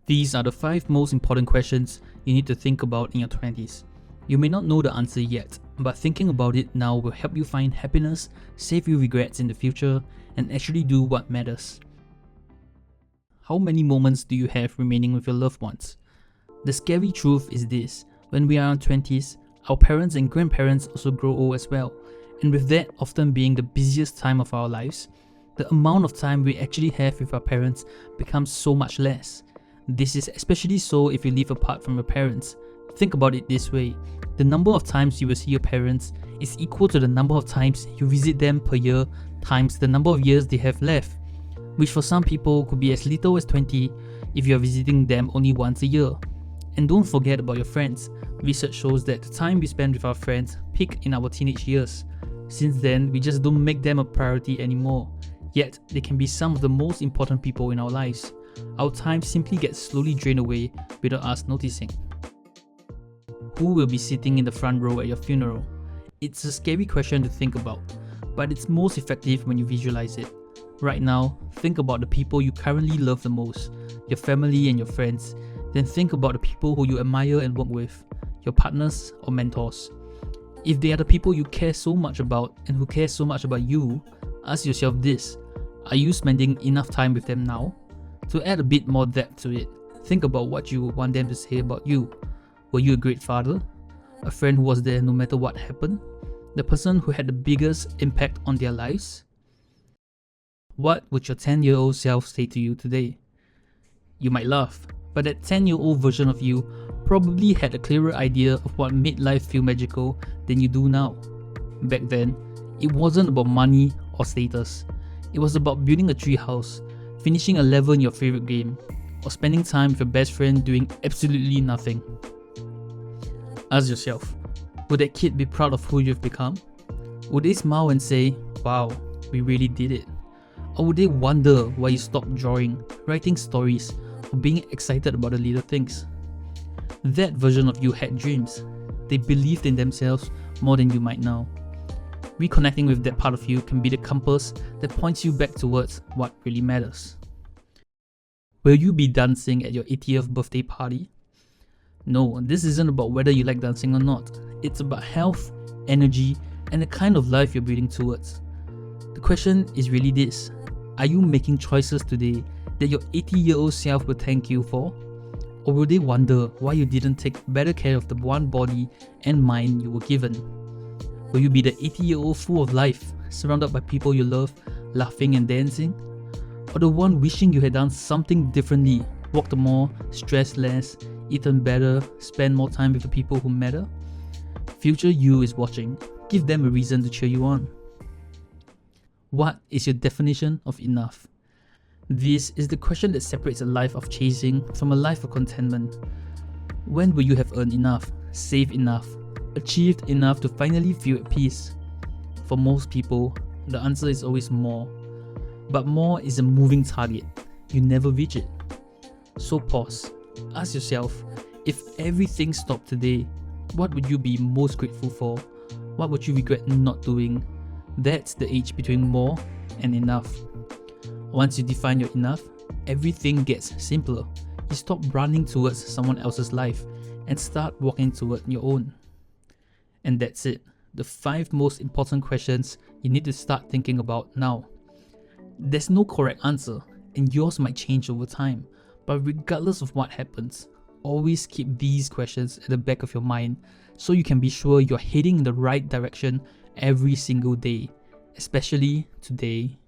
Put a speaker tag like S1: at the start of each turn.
S1: These are the 5 most important questions you need to think about in your 20s. You may not know the answer yet, but thinking about it now will help you find happiness, save you regrets in the future, and actually do what matters. How many moments do you have remaining with your loved ones? The scary truth is this: when we are in our 20s, our parents and grandparents also grow old as well, and with that often being the busiest time of our lives, the amount of time we actually have with our parents becomes so much less. This is especially so if you live apart from your parents. Think about it this way: the number of times you will see your parents is equal to the number of times you visit them per year times the number of years they have left, which for some people could be as little as 20 if you are visiting them only once a year. And don't forget about your friends. Research shows that the time we spend with our friends peak in our teenage years. Since then, we just don't make them a priority anymore. Yet, they can be some of the most important people in our lives. Our time simply gets slowly drained away without us noticing. Who will be sitting in the front row at your funeral? It's a scary question to think about, but it's most effective when you visualize it. Right now, think about the people you currently love the most, your family and your friends. Then think about the people who you admire and work with, your partners or mentors. If they are the people you care so much about and who care so much about you, ask yourself this: are you spending enough time with them now? To add a bit more depth to it, think about what you want them to say about you. Were you a great father? A friend who was there no matter what happened? The person who had the biggest impact on their lives? What would your 10-year-old self say to you today? You might laugh, but that 10-year-old version of you probably had a clearer idea of what made life feel magical than you do now. Back then, it wasn't about money or status. It was about building a tree house, finishing a level in your favorite game, or spending time with your best friend doing absolutely nothing. Ask yourself, would that kid be proud of who you've become? Would they smile and say, "Wow, we really did it"? Or would they wonder why you stopped drawing, writing stories, or being excited about the little things? That version of you had dreams. They believed in themselves more than you might now. Reconnecting with that part of you can be the compass that points you back towards what really matters. Will you be dancing at your 80th birthday party? No, this isn't about whether you like dancing or not. It's about health, energy, and the kind of life you're building towards. The question is really this: are you making choices today that your 80-year-old self will thank you for? Or will they wonder why you didn't take better care of the one body and mind you were given? Will you be the 80-year-old full of life, surrounded by people you love, laughing and dancing? Or the one wishing you had done something differently, walked more, stressed less, eaten better, spent more time with the people who matter? Future you is watching. Give them a reason to cheer you on. What is your definition of enough? This is the question that separates a life of chasing from a life of contentment. When will you have earned enough, saved enough, achieved enough to finally feel at peace? For most people, the answer is always more. But more is a moving target. You never reach it. So pause. Ask yourself, if everything stopped today, what would you be most grateful for? What would you regret not doing? That's the age between more and enough. Once you define your enough, everything gets simpler. You stop running towards someone else's life and start walking toward your own. And that's it. The 5 most important questions you need to start thinking about now. There's no correct answer, and yours might change over time. But regardless of what happens, always keep these questions at the back of your mind so you can be sure you're heading in the right direction every single day, especially today.